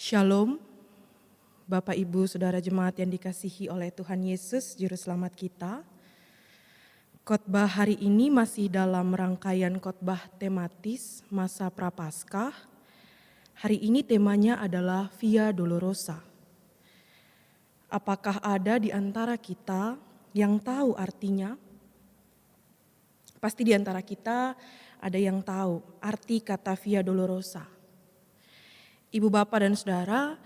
Shalom, Bapak Ibu Saudara Jemaat yang dikasihi oleh Tuhan Yesus, Juru Selamat kita. Khotbah hari ini masih dalam rangkaian khotbah tematis masa Prapaskah. Hari ini temanya adalah Via Dolorosa. Apakah ada di antara kita yang tahu artinya? Pasti di antara kita ada yang tahu arti kata Via Dolorosa. Ibu, Bapak, dan Saudara,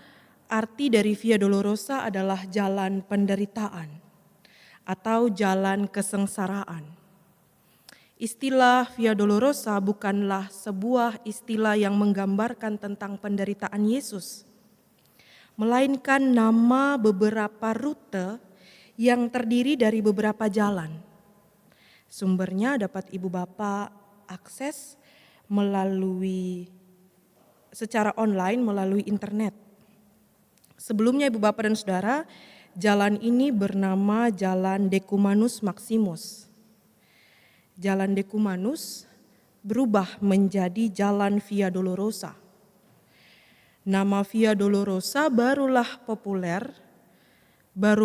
arti dari Via Dolorosa adalah jalan penderitaan atau jalan kesengsaraan. Istilah Via Dolorosa bukanlah sebuah istilah yang menggambarkan tentang penderitaan Yesus, melainkan nama beberapa rute yang terdiri dari beberapa jalan. Sumbernya dapat Ibu Bapak akses secara online melalui internet. Sebelumnya Ibu Bapak dan Saudara, jalan ini bernama Jalan Decumanus Maximus. Jalan Decumanus berubah menjadi Jalan Via Dolorosa. Nama Via Dolorosa baru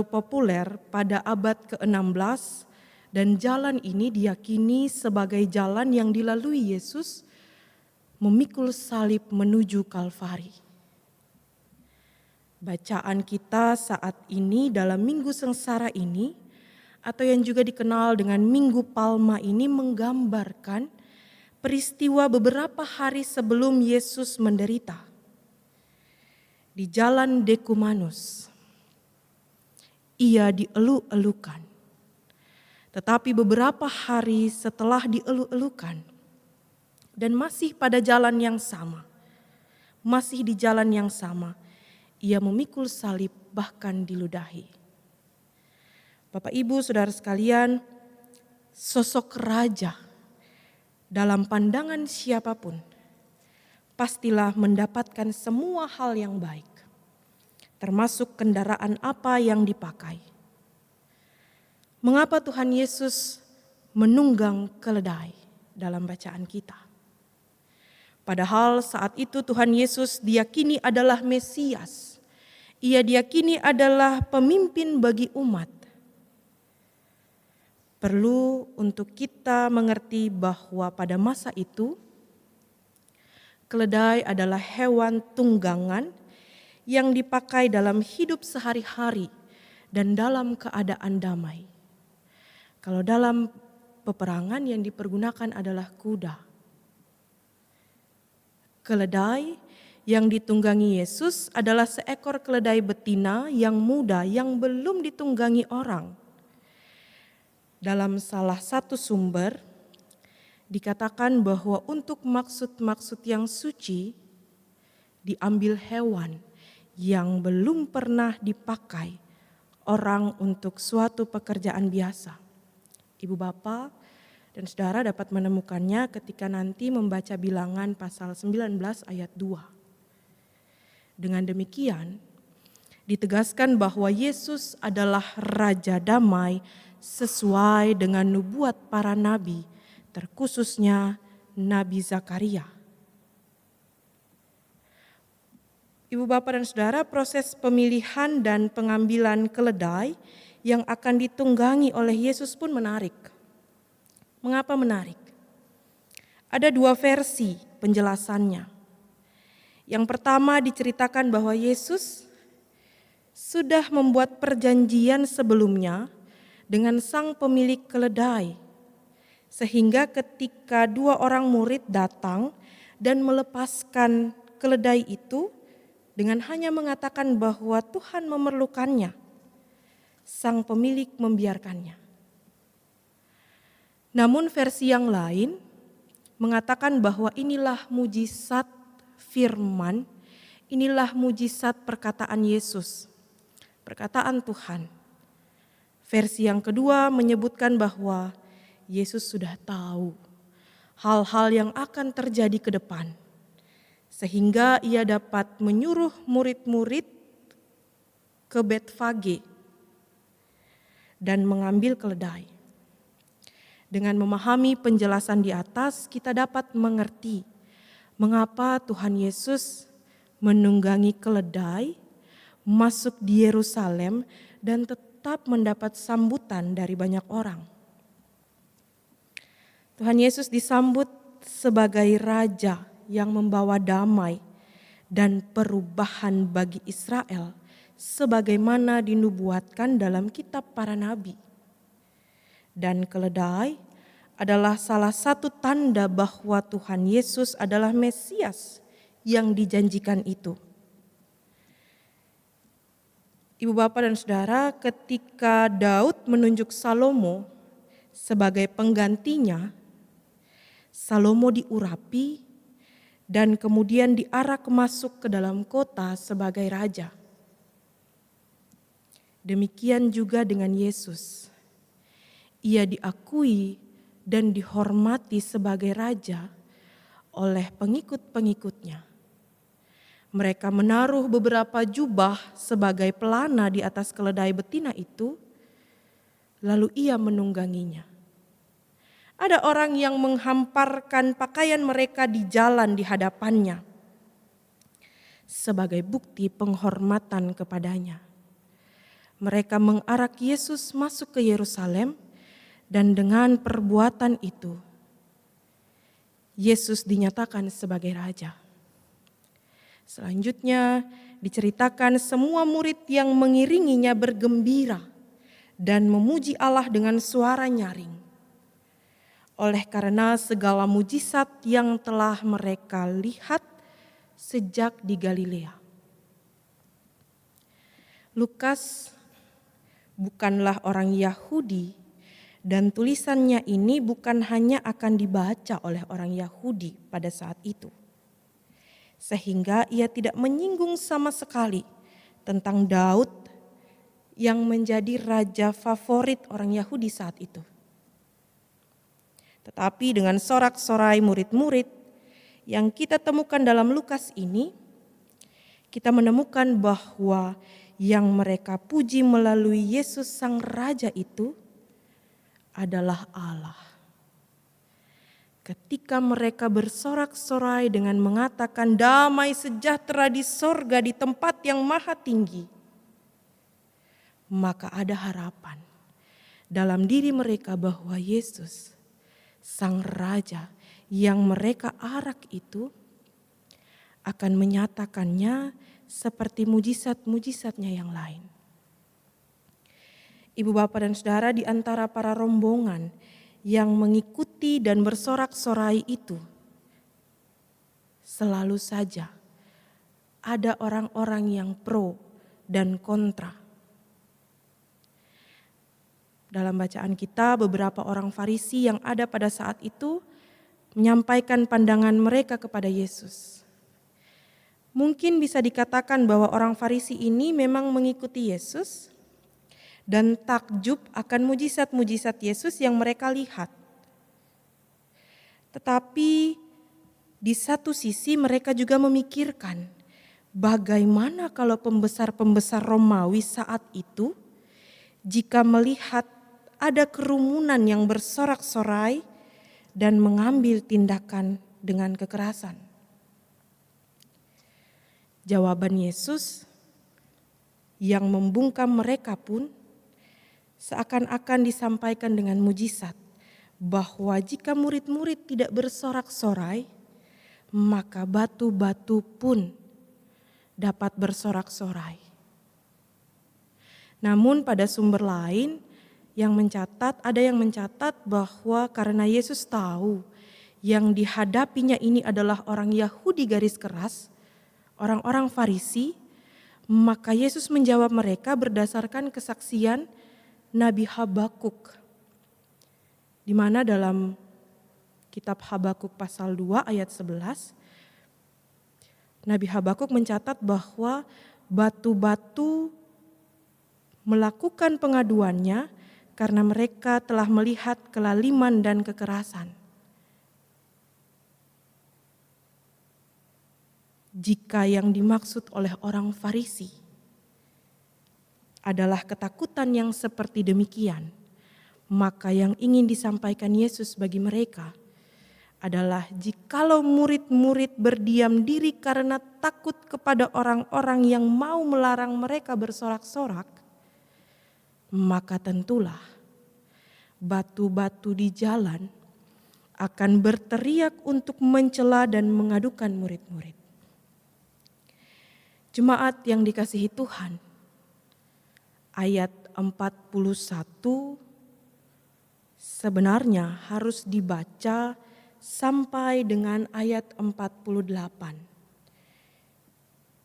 populer pada abad ke-16 dan jalan ini diyakini sebagai jalan yang dilalui Yesus memikul salib menuju Kalvari. Bacaan kita saat ini dalam Minggu Sengsara ini, atau yang juga dikenal dengan Minggu Palma ini, menggambarkan peristiwa beberapa hari sebelum Yesus menderita. Di Jalan Decumanus, ia dielu-elukan. Tetapi beberapa hari setelah dielu-elukan, dan masih pada jalan yang sama, ia memikul salib bahkan diludahi. Bapak Ibu Saudara sekalian, sosok raja dalam pandangan siapapun pastilah mendapatkan semua hal yang baik, termasuk kendaraan apa yang dipakai. Mengapa Tuhan Yesus menunggang keledai dalam bacaan kita? Padahal saat itu Tuhan Yesus diyakini adalah Mesias. Ia diyakini adalah pemimpin bagi umat. Perlu untuk kita mengerti bahwa pada masa itu, keledai adalah hewan tunggangan yang dipakai dalam hidup sehari-hari dan dalam keadaan damai. Kalau dalam peperangan yang dipergunakan adalah kuda. Keledai yang ditunggangi Yesus adalah seekor keledai betina yang muda yang belum ditunggangi orang. Dalam salah satu sumber dikatakan bahwa untuk maksud-maksud yang suci diambil hewan yang belum pernah dipakai orang untuk suatu pekerjaan biasa. Ibu Bapak dan Saudara dapat menemukannya ketika nanti membaca Bilangan pasal 19 ayat 2. Dengan demikian, ditegaskan bahwa Yesus adalah Raja Damai sesuai dengan nubuat para nabi, terkhususnya Nabi Zakaria. Ibu Bapak dan Saudara, proses pemilihan dan pengambilan keledai yang akan ditunggangi oleh Yesus pun menarik. Mengapa menarik? Ada dua versi penjelasannya. Yang pertama diceritakan bahwa Yesus sudah membuat perjanjian sebelumnya dengan sang pemilik keledai. Sehingga ketika dua orang murid datang dan melepaskan keledai itu dengan hanya mengatakan bahwa Tuhan memerlukannya, sang pemilik membiarkannya. Namun versi yang lain mengatakan bahwa inilah mujizat firman, inilah mujizat perkataan Yesus, perkataan Tuhan. Versi yang kedua menyebutkan bahwa Yesus sudah tahu hal-hal yang akan terjadi ke depan, sehingga ia dapat menyuruh murid-murid ke Betfage dan mengambil keledai. Dengan memahami penjelasan di atas, kita dapat mengerti mengapa Tuhan Yesus menunggangi keledai, masuk di Yerusalem, dan tetap mendapat sambutan dari banyak orang. Tuhan Yesus disambut sebagai Raja yang membawa damai dan perubahan bagi Israel, sebagaimana dinubuatkan dalam kitab para nabi. Dan keledai adalah salah satu tanda bahwa Tuhan Yesus adalah Mesias yang dijanjikan itu. Ibu bapak dan saudara, ketika Daud menunjuk Salomo sebagai penggantinya, Salomo diurapi dan kemudian diarak masuk ke dalam kota sebagai raja. Demikian juga dengan Yesus. Ia diakui dan dihormati sebagai raja oleh pengikut-pengikutnya. Mereka menaruh beberapa jubah sebagai pelana di atas keledai betina itu, lalu ia menungganginya. Ada orang yang menghamparkan pakaian mereka di jalan di hadapannya sebagai bukti penghormatan kepadanya. Mereka mengarak Yesus masuk ke Yerusalem, dan dengan perbuatan itu Yesus dinyatakan sebagai raja. Selanjutnya diceritakan semua murid yang mengiringinya bergembira dan memuji Allah dengan suara nyaring. Oleh karena segala mujizat yang telah mereka lihat sejak di Galilea. Lukas bukanlah orang Yahudi, dan tulisannya ini bukan hanya akan dibaca oleh orang Yahudi pada saat itu. Sehingga ia tidak menyinggung sama sekali tentang Daud yang menjadi raja favorit orang Yahudi saat itu. Tetapi dengan sorak-sorai murid-murid yang kita temukan dalam Lukas ini, kita menemukan bahwa yang mereka puji melalui Yesus Sang Raja itu adalah Allah. Ketika mereka bersorak-sorai dengan mengatakan damai sejahtera di sorga di tempat yang maha tinggi, maka ada harapan dalam diri mereka bahwa Yesus Sang Raja yang mereka arak itu akan menyatakannya seperti mujizat-mujizatnya yang lain. Ibu bapak dan saudara, di antara para rombongan yang mengikuti dan bersorak-sorai itu, selalu saja ada orang-orang yang pro dan kontra. Dalam bacaan kita, beberapa orang Farisi yang ada pada saat itu menyampaikan pandangan mereka kepada Yesus. Mungkin bisa dikatakan bahwa orang Farisi ini memang mengikuti Yesus dan takjub akan mujizat-mujizat Yesus yang mereka lihat. Tetapi di satu sisi mereka juga memikirkan, bagaimana kalau pembesar-pembesar Romawi saat itu jika melihat ada kerumunan yang bersorak-sorai dan mengambil tindakan dengan kekerasan. Jawaban Yesus yang membungkam mereka pun seakan-akan disampaikan dengan mujizat, bahwa jika murid-murid tidak bersorak-sorai, maka batu-batu pun dapat bersorak-sorai. Namun pada sumber lain ada yang mencatat bahwa karena Yesus tahu yang dihadapinya ini adalah orang Yahudi garis keras, orang-orang Farisi, maka Yesus menjawab mereka berdasarkan kesaksian Nabi Habakuk, di mana dalam kitab Habakuk pasal 2 ayat 11, Nabi Habakuk mencatat bahwa batu-batu melakukan pengaduannya karena mereka telah melihat kelaliman dan kekerasan. Jika yang dimaksud oleh orang Farisi adalah ketakutan yang seperti demikian, maka yang ingin disampaikan Yesus bagi mereka adalah jikalau murid-murid berdiam diri karena takut kepada orang-orang yang mau melarang mereka bersorak-sorak, maka tentulah batu-batu di jalan akan berteriak untuk mencela dan mengadukan murid-murid. Jemaat yang dikasihi Tuhan, ayat 41 sebenarnya harus dibaca sampai dengan ayat 48.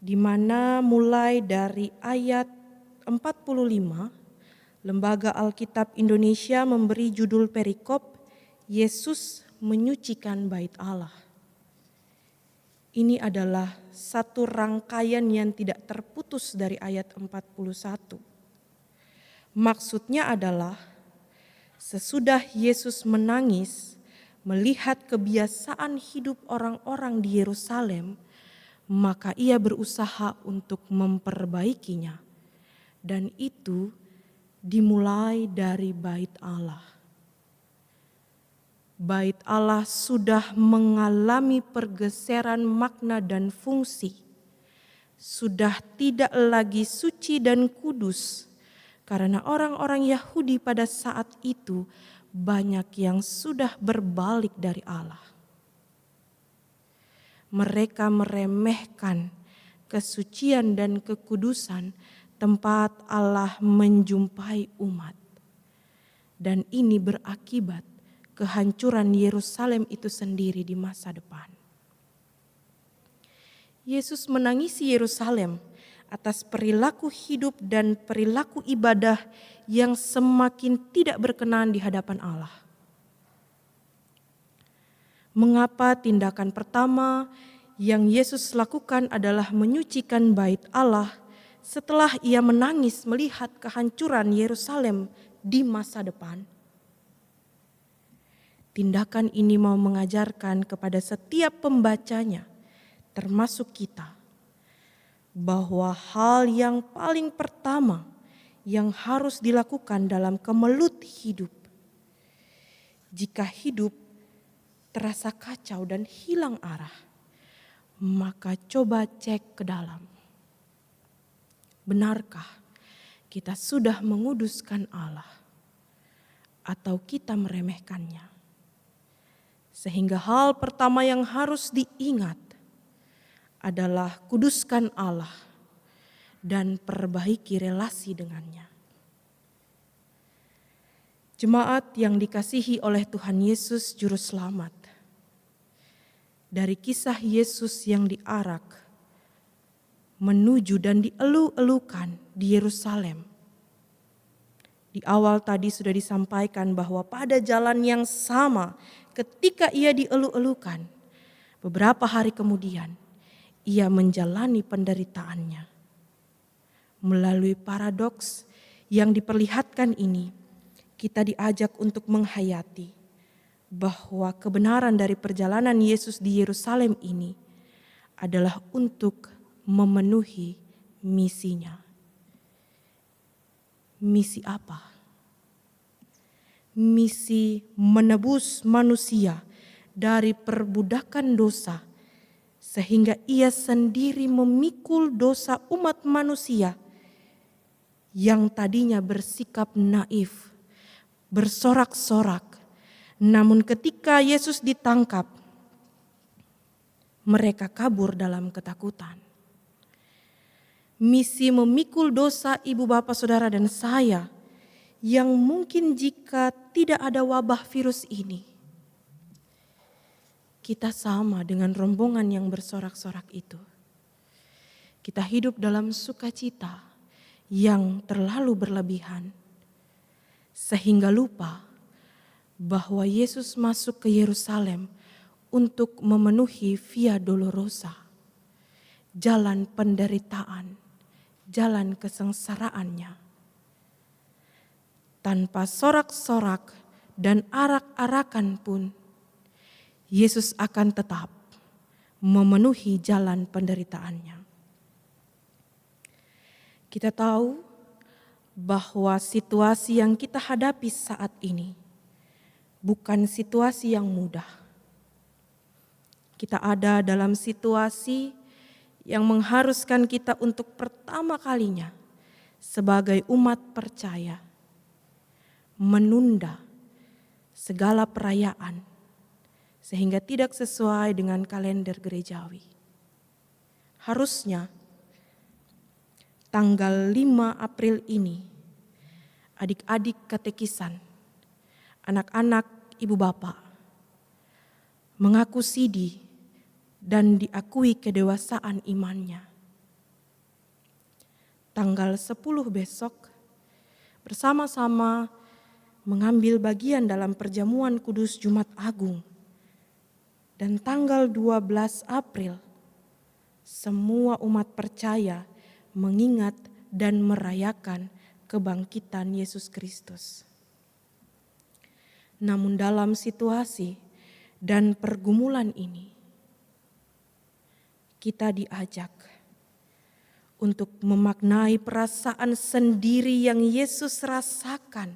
Di mana mulai dari ayat 45, Lembaga Alkitab Indonesia memberi judul perikop Yesus menyucikan bait Allah. Ini adalah satu rangkaian yang tidak terputus dari ayat 41. Maksudnya adalah sesudah Yesus menangis melihat kebiasaan hidup orang-orang di Yerusalem, maka ia berusaha untuk memperbaikinya. Dan itu dimulai dari bait Allah. Bait Allah sudah mengalami pergeseran makna dan fungsi. Sudah tidak lagi suci dan kudus, karena orang-orang Yahudi pada saat itu banyak yang sudah berbalik dari Allah. Mereka meremehkan kesucian dan kekudusan tempat Allah menjumpai umat. Dan ini berakibat kehancuran Yerusalem itu sendiri di masa depan. Yesus menangisi Yerusalem atas perilaku hidup dan perilaku ibadah yang semakin tidak berkenan di hadapan Allah. Mengapa tindakan pertama yang Yesus lakukan adalah menyucikan bait Allah setelah ia menangis melihat kehancuran Yerusalem di masa depan? Tindakan ini mau mengajarkan kepada setiap pembacanya, termasuk kita, bahwa hal yang paling pertama yang harus dilakukan dalam kemelut hidup, jika hidup terasa kacau dan hilang arah, maka coba cek ke dalam. Benarkah kita sudah menguduskan Allah atau kita meremehkannya? Sehingga hal pertama yang harus diingat adalah kuduskan Allah dan perbaiki relasi dengannya. Jemaat yang dikasihi oleh Tuhan Yesus Juru Selamat, dari kisah Yesus yang diarak menuju dan dielu-elukan di Yerusalem. Di awal tadi sudah disampaikan bahwa pada jalan yang sama ketika ia dielu-elukan, beberapa hari kemudian ia menjalani penderitaannya. Melalui paradoks yang diperlihatkan ini, kita diajak untuk menghayati bahwa kebenaran dari perjalanan Yesus di Yerusalem ini adalah untuk memenuhi misinya. Misi apa? Misi menebus manusia dari perbudakan dosa, sehingga ia sendiri memikul dosa umat manusia yang tadinya bersikap naif, bersorak-sorak. Namun ketika Yesus ditangkap, mereka kabur dalam ketakutan. Misi memikul dosa ibu bapak saudara dan saya yang mungkin jika tidak ada wabah virus ini, kita sama dengan rombongan yang bersorak-sorak itu. Kita hidup dalam sukacita yang terlalu berlebihan, sehingga lupa bahwa Yesus masuk ke Yerusalem untuk memenuhi Via Dolorosa, jalan penderitaan, jalan kesengsaraannya. Tanpa sorak-sorak dan arak-arakan pun, Yesus akan tetap memenuhi jalan penderitaannya. Kita tahu bahwa situasi yang kita hadapi saat ini bukan situasi yang mudah. Kita ada dalam situasi yang mengharuskan kita untuk pertama kalinya sebagai umat percaya menunda segala perayaan sehingga tidak sesuai dengan kalender gerejawi. Harusnya tanggal 5 April ini adik-adik katekisan, anak-anak ibu bapak mengaku sidi dan diakui kedewasaan imannya. Tanggal 10 besok bersama-sama mengambil bagian dalam perjamuan kudus Jumat Agung. Dan tanggal 12 April semua umat percaya mengingat dan merayakan kebangkitan Yesus Kristus. Namun dalam situasi dan pergumulan ini, kita diajak untuk memaknai perasaan sendiri yang Yesus rasakan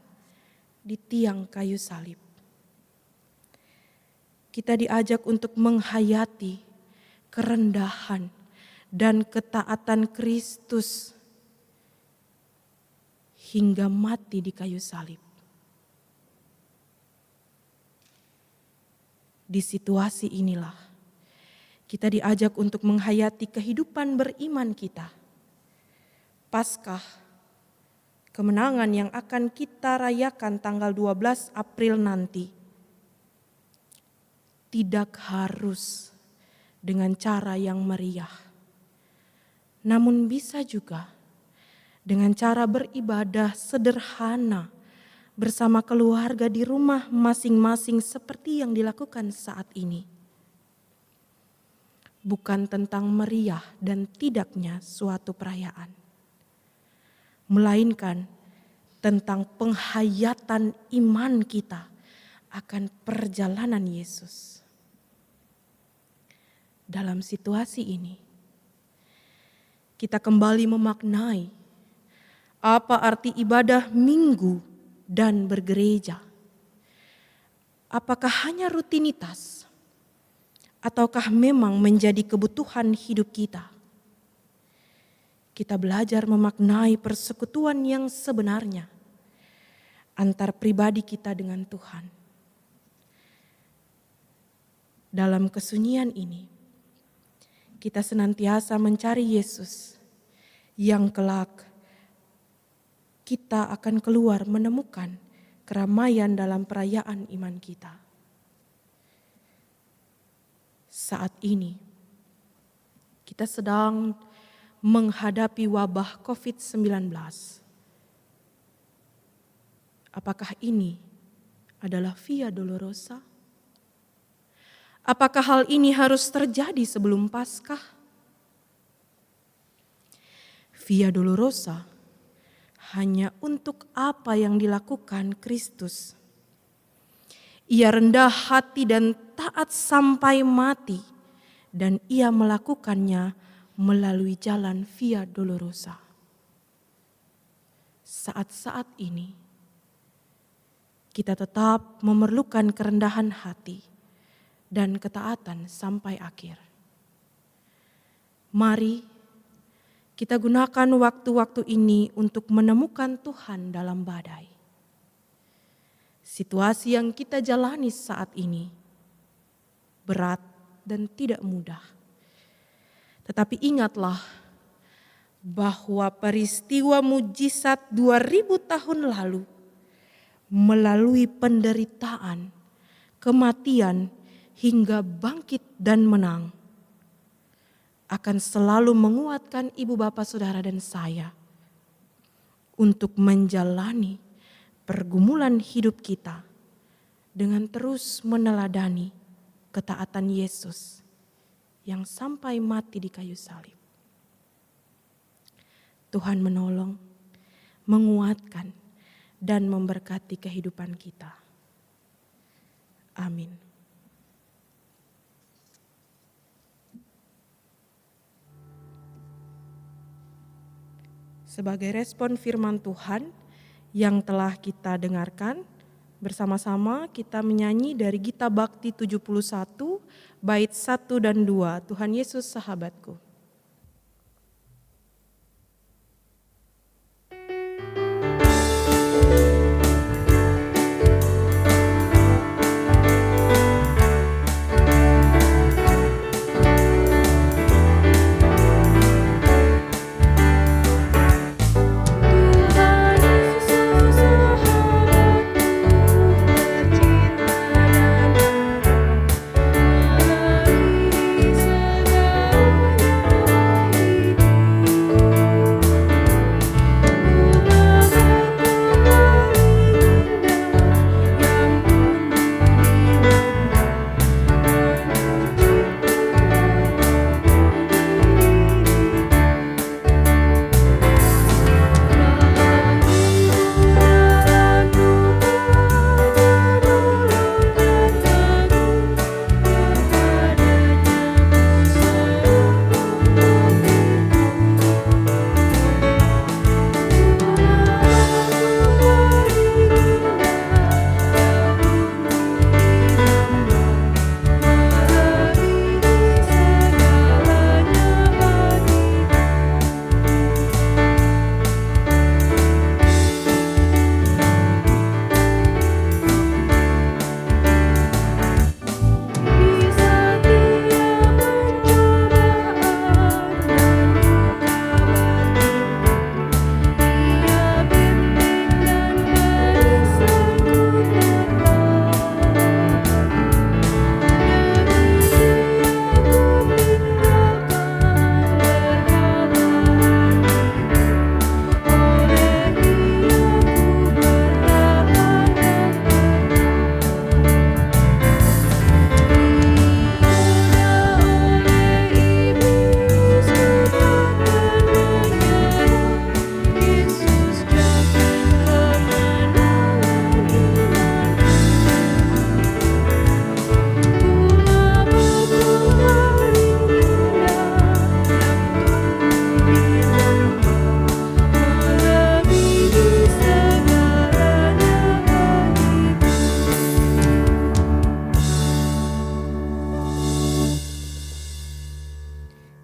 di tiang kayu salib. Kita diajak untuk menghayati kerendahan dan ketaatan Kristus hingga mati di kayu salib. Di situasi inilah kita diajak untuk menghayati kehidupan beriman kita. Paskah, kemenangan yang akan kita rayakan tanggal 12 April nanti, tidak harus dengan cara yang meriah. Namun bisa juga dengan cara beribadah sederhana bersama keluarga di rumah masing-masing seperti yang dilakukan saat ini. Bukan tentang meriah dan tidaknya suatu perayaan, melainkan tentang penghayatan iman kita akan perjalanan Yesus. Dalam situasi ini, kita kembali memaknai apa arti ibadah minggu dan bergereja. Apakah hanya rutinitas, ataukah memang menjadi kebutuhan hidup kita? Kita belajar memaknai persekutuan yang sebenarnya antar pribadi kita dengan Tuhan. Dalam kesunyian ini, kita senantiasa mencari Yesus yang kelak kita akan keluar menemukan keramaian dalam perayaan iman kita. Saat ini, kita sedang menghadapi wabah COVID-19. Apakah ini adalah Via Dolorosa? Apakah hal ini harus terjadi sebelum Paskah? Via Dolorosa hanya untuk apa yang dilakukan Kristus. Ia rendah hati dan taat sampai mati, dan ia melakukannya melalui jalan Via Dolorosa. Saat-saat ini, kita tetap memerlukan kerendahan hati dan ketaatan sampai akhir. Mari kita gunakan waktu-waktu ini untuk menemukan Tuhan dalam badai. Situasi yang kita jalani saat ini berat dan tidak mudah. Tetapi ingatlah bahwa peristiwa mujizat 2000 tahun lalu melalui penderitaan, kematian, hingga bangkit dan menang, akan selalu menguatkan ibu bapak saudara dan saya untuk menjalani pergumulan hidup kita dengan terus meneladani ketaatan Yesus yang sampai mati di kayu salib. Tuhan menolong, menguatkan, dan memberkati kehidupan kita. Amin. Sebagai respon firman Tuhan yang telah kita dengarkan, Bersama-sama kita menyanyi dari Gita Bakti 71, bait 1 dan 2, Tuhan Yesus Sahabatku.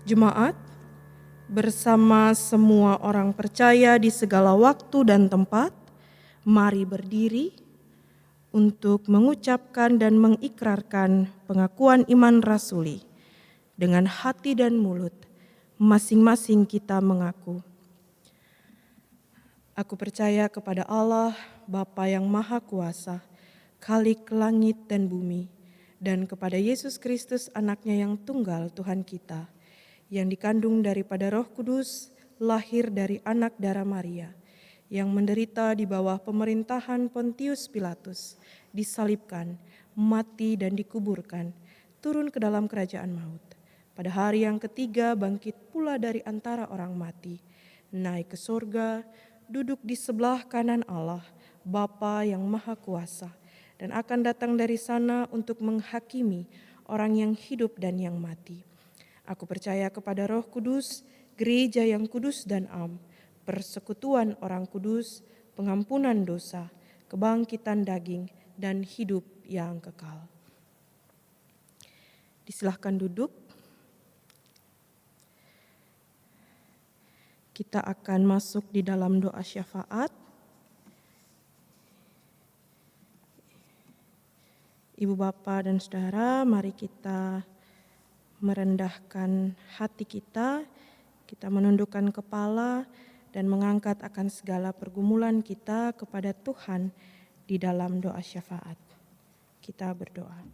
Jemaat, bersama semua orang percaya di segala waktu dan tempat, mari berdiri untuk mengucapkan dan mengikrarkan pengakuan iman rasuli. Dengan hati dan mulut, masing-masing kita mengaku. Aku percaya kepada Allah, Bapa yang Maha Kuasa, Khalik langit dan bumi, dan kepada Yesus Kristus anaknya yang tunggal Tuhan kita, yang dikandung daripada Roh Kudus, lahir dari anak darah Maria, yang menderita di bawah pemerintahan Pontius Pilatus, disalibkan, mati dan dikuburkan, turun ke dalam kerajaan maut. Pada hari yang ketiga bangkit pula dari antara orang mati, naik ke sorga, duduk di sebelah kanan Allah, Bapa yang Maha Kuasa, dan akan datang dari sana untuk menghakimi orang yang hidup dan yang mati. Aku percaya kepada Roh Kudus, gereja yang kudus dan am, persekutuan orang kudus, pengampunan dosa, kebangkitan daging, dan hidup yang kekal. Disilahkan duduk. Kita akan masuk di dalam doa syafaat. Ibu Bapa dan Saudara, mari kita merendahkan hati kita menundukkan kepala dan mengangkat akan segala pergumulan kita kepada Tuhan di dalam doa syafaat. Kita berdoa.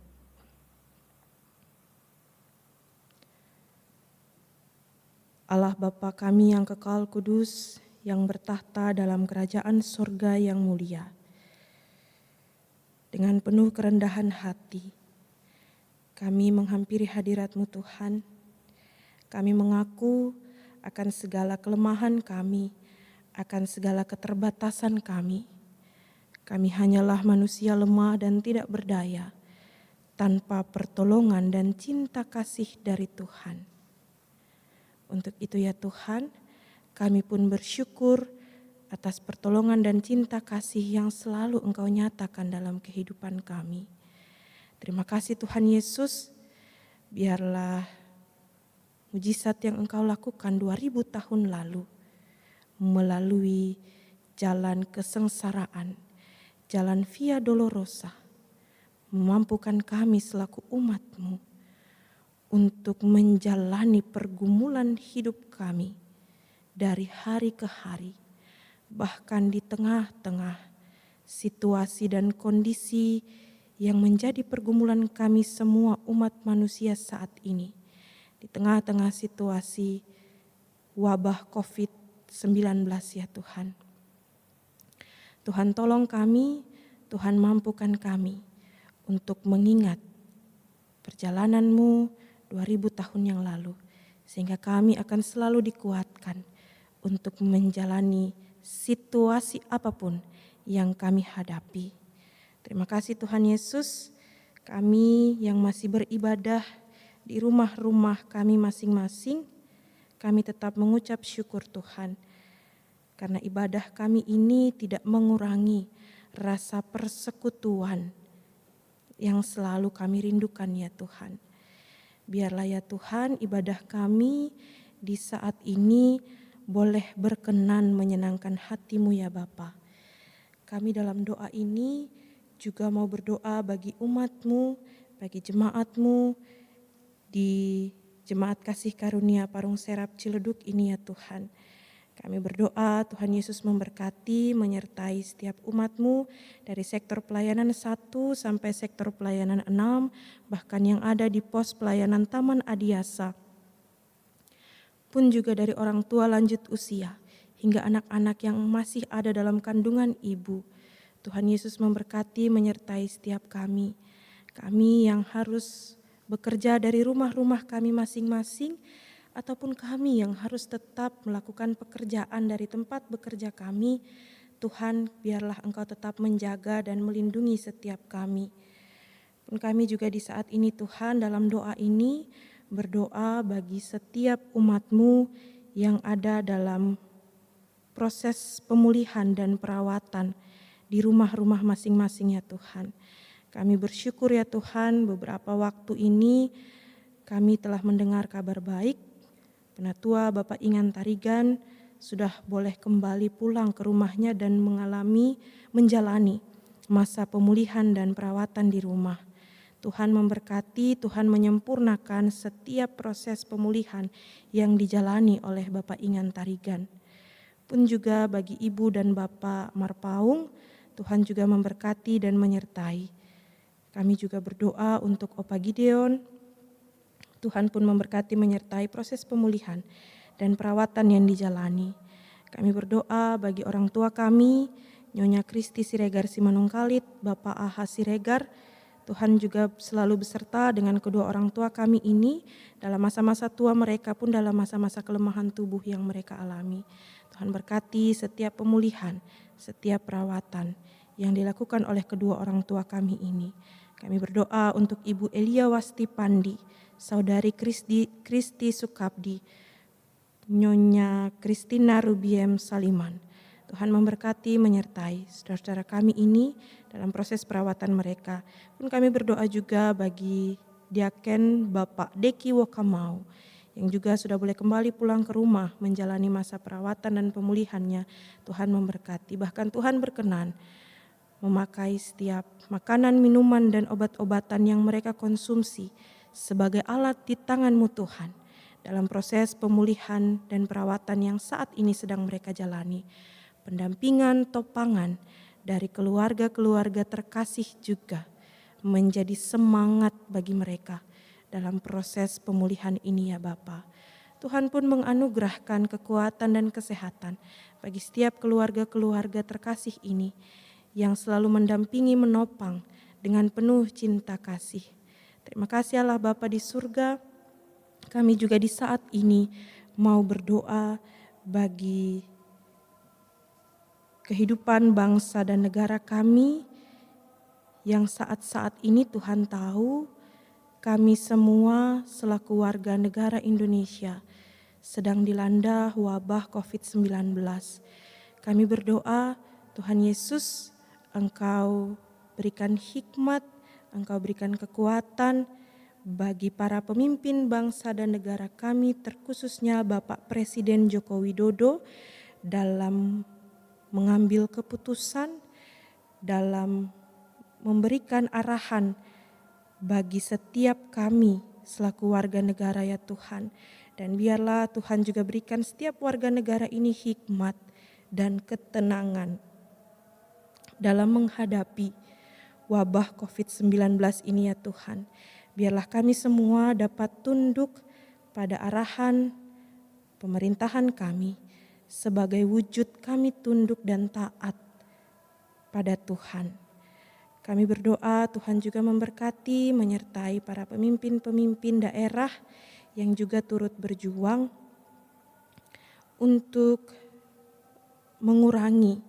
Allah Bapa kami yang kekal kudus, yang bertahta dalam kerajaan sorga yang mulia. Dengan penuh kerendahan hati, kami menghampiri hadirat-Mu Tuhan. Kami mengaku akan segala kelemahan kami, akan segala keterbatasan kami. Kami hanyalah manusia lemah dan tidak berdaya, tanpa pertolongan dan cinta kasih dari Tuhan. Untuk itu ya Tuhan, kami pun bersyukur atas pertolongan dan cinta kasih yang selalu Engkau nyatakan dalam kehidupan kami. Terima kasih Tuhan Yesus, biarlah mujizat yang Engkau lakukan 2000 tahun lalu melalui jalan kesengsaraan, jalan Via Dolorosa, memampukan kami selaku umat-Mu untuk menjalani pergumulan hidup kami dari hari ke hari, bahkan di tengah-tengah situasi dan kondisi yang menjadi pergumulan kami semua umat manusia saat ini. Di tengah-tengah situasi wabah COVID-19 ya Tuhan. Tuhan tolong kami, Tuhan mampukan kami untuk mengingat perjalanan-Mu 2000 tahun yang lalu. Sehingga kami akan selalu dikuatkan untuk menjalani situasi apapun yang kami hadapi. Terima kasih Tuhan Yesus, kami yang masih beribadah di rumah-rumah kami masing-masing, kami tetap mengucap syukur Tuhan. Karena ibadah kami ini tidak mengurangi rasa persekutuan yang selalu kami rindukan ya Tuhan. Biarlah ya Tuhan ibadah kami di saat ini boleh berkenan menyenangkan hati-Mu ya Bapa. Kami dalam doa ini juga mau berdoa bagi umat-Mu, bagi jemaat-Mu di Jemaat Kasih Karunia Parung Serap Ciledug ini ya Tuhan. Kami berdoa Tuhan Yesus memberkati, menyertai setiap umat-Mu dari sektor pelayanan 1 sampai sektor pelayanan 6, bahkan yang ada di pos pelayanan Taman Adiasa. Pun juga dari orang tua lanjut usia, hingga anak-anak yang masih ada dalam kandungan ibu. Tuhan Yesus memberkati, menyertai setiap kami. Kami yang harus bekerja dari rumah-rumah kami masing-masing, ataupun kami yang harus tetap melakukan pekerjaan dari tempat bekerja kami, Tuhan biarlah Engkau tetap menjaga dan melindungi setiap kami. Pun kami juga di saat ini Tuhan dalam doa ini berdoa bagi setiap umat-Mu yang ada dalam proses pemulihan dan perawatan di rumah-rumah masing-masing ya Tuhan. Kami bersyukur ya Tuhan beberapa waktu ini kami telah mendengar kabar baik. Penatua Bapak Ingan Tarigan sudah boleh kembali pulang ke rumahnya dan menjalani masa pemulihan dan perawatan di rumah. Tuhan memberkati, Tuhan menyempurnakan setiap proses pemulihan yang dijalani oleh Bapak Ingan Tarigan. Pun juga bagi Ibu dan Bapak Marpaung, Tuhan juga memberkati dan menyertai. Kami juga berdoa untuk Opa Gideon, Tuhan pun memberkati menyertai proses pemulihan dan perawatan yang dijalani. Kami berdoa bagi orang tua kami, Nyonya Kristi Siregar Simanungkalit, Bapak Aha Siregar. Tuhan juga selalu beserta dengan kedua orang tua kami ini dalam masa-masa tua mereka pun dalam masa-masa kelemahan tubuh yang mereka alami. Tuhan berkati setiap pemulihan, setiap perawatan yang dilakukan oleh kedua orang tua kami ini. Kami berdoa untuk Ibu Elia Wasti Pandi, Saudari Kristi Sukabdi, Nyonya Kristina Rubiem Saliman. Tuhan memberkati, menyertai saudara-saudara kami ini dalam proses perawatan mereka. Pun kami berdoa juga bagi Diaken Bapak Deki Wokamau, yang juga sudah boleh kembali pulang ke rumah menjalani masa perawatan dan pemulihannya. Tuhan memberkati, bahkan Tuhan berkenan memakai setiap makanan, minuman, dan obat-obatan yang mereka konsumsi sebagai alat di tangan-Mu Tuhan dalam proses pemulihan dan perawatan yang saat ini sedang mereka jalani. Pendampingan, topangan dari keluarga-keluarga terkasih juga menjadi semangat bagi mereka dalam proses pemulihan ini ya Bapa. Tuhan pun menganugerahkan kekuatan dan kesehatan bagi setiap keluarga-keluarga terkasih ini yang selalu mendampingi, menopang dengan penuh cinta kasih. Terima kasih Allah Bapa di surga. Kami juga di saat ini mau berdoa bagi kehidupan bangsa dan negara kami yang saat-saat ini Tuhan tahu kami semua selaku warga negara Indonesia sedang dilanda wabah COVID-19. Kami berdoa, Tuhan Yesus, Engkau berikan hikmat, Engkau berikan kekuatan bagi para pemimpin bangsa dan negara kami, terkhususnya Bapak Presiden Joko Widodo, dalam mengambil keputusan, dalam memberikan arahan bagi setiap kami selaku warga negara ya Tuhan. Dan biarlah Tuhan juga berikan setiap warga negara ini hikmat dan ketenangan dalam menghadapi wabah COVID-19 ini ya Tuhan. Biarlah kami semua dapat tunduk pada arahan pemerintahan kami sebagai wujud kami tunduk dan taat pada Tuhan. Kami berdoa Tuhan juga memberkati, menyertai para pemimpin-pemimpin daerah yang juga turut berjuang untuk mengurangi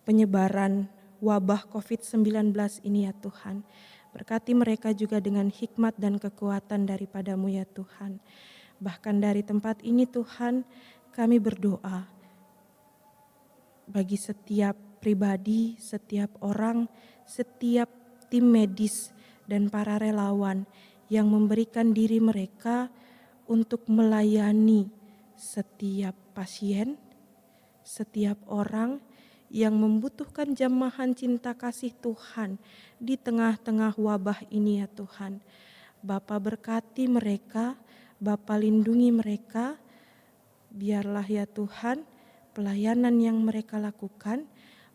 penyebaran wabah COVID-19 ini ya Tuhan. Berkati mereka juga dengan hikmat dan kekuatan daripadamu ya Tuhan. Bahkan dari tempat ini Tuhan, kami berdoa bagi setiap pribadi, setiap orang, setiap tim medis dan para relawan yang memberikan diri mereka untuk melayani setiap pasien, setiap orang yang membutuhkan jamahan cinta kasih Tuhan di tengah-tengah wabah ini ya Tuhan. Bapa berkati mereka, Bapa lindungi mereka, biarlah ya Tuhan pelayanan yang mereka lakukan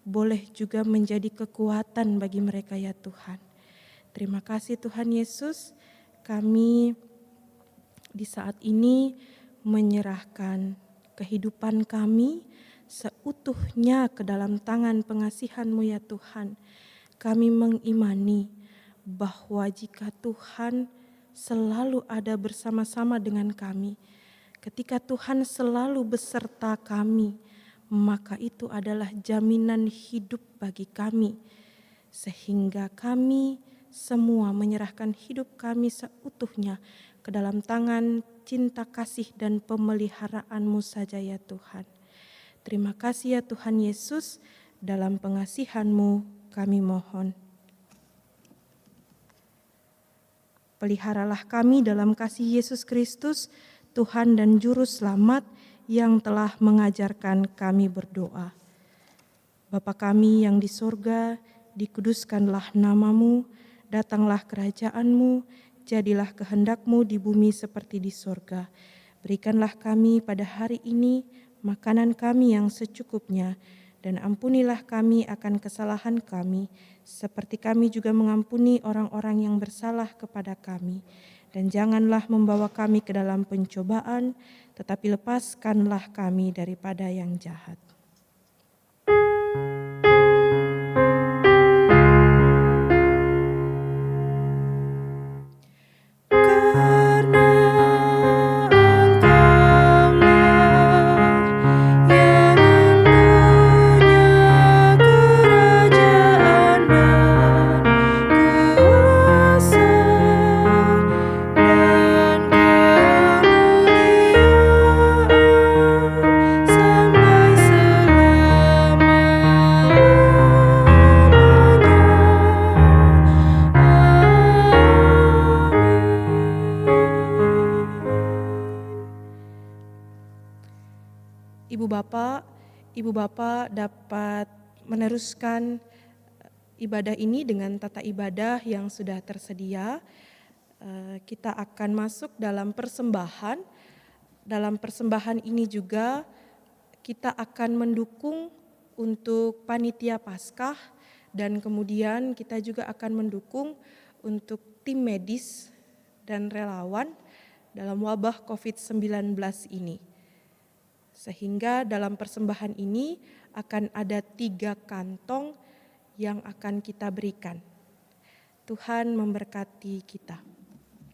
boleh juga menjadi kekuatan bagi mereka ya Tuhan. Terima kasih Tuhan Yesus, kami di saat ini menyerahkan kehidupan kami seutuhnya ke dalam tangan pengasihan-Mu ya Tuhan. Kami mengimani bahwa jika Tuhan selalu ada bersama-sama dengan kami, ketika Tuhan selalu beserta kami, maka itu adalah jaminan hidup bagi kami. Sehingga kami semua menyerahkan hidup kami seutuhnya ke dalam tangan cinta kasih dan pemeliharaan-Mu saja ya Tuhan. Terima kasih ya Tuhan Yesus, dalam pengasihan-Mu kami mohon. Peliharalah kami dalam kasih Yesus Kristus, Tuhan dan Juru Selamat yang telah mengajarkan kami berdoa. Bapa kami yang di sorga, dikuduskanlah nama-Mu, datanglah kerajaan-Mu, jadilah kehendak-Mu di bumi seperti di sorga. Berikanlah kami pada hari ini makanan kami yang secukupnya, dan ampunilah kami akan kesalahan kami, seperti kami juga mengampuni orang-orang yang bersalah kepada kami. Dan janganlah membawa kami ke dalam pencobaan, tetapi lepaskanlah kami daripada yang jahat. Ibu Bapak dapat meneruskan ibadah ini dengan tata ibadah yang sudah tersedia. Kita akan masuk dalam persembahan. Dalam persembahan ini juga kita akan mendukung untuk panitia Paskah, dan kemudian kita juga akan mendukung untuk tim medis dan relawan dalam wabah COVID-19 ini. Sehingga dalam persembahan ini akan ada 3 kantong yang akan kita berikan. Tuhan memberkati kita.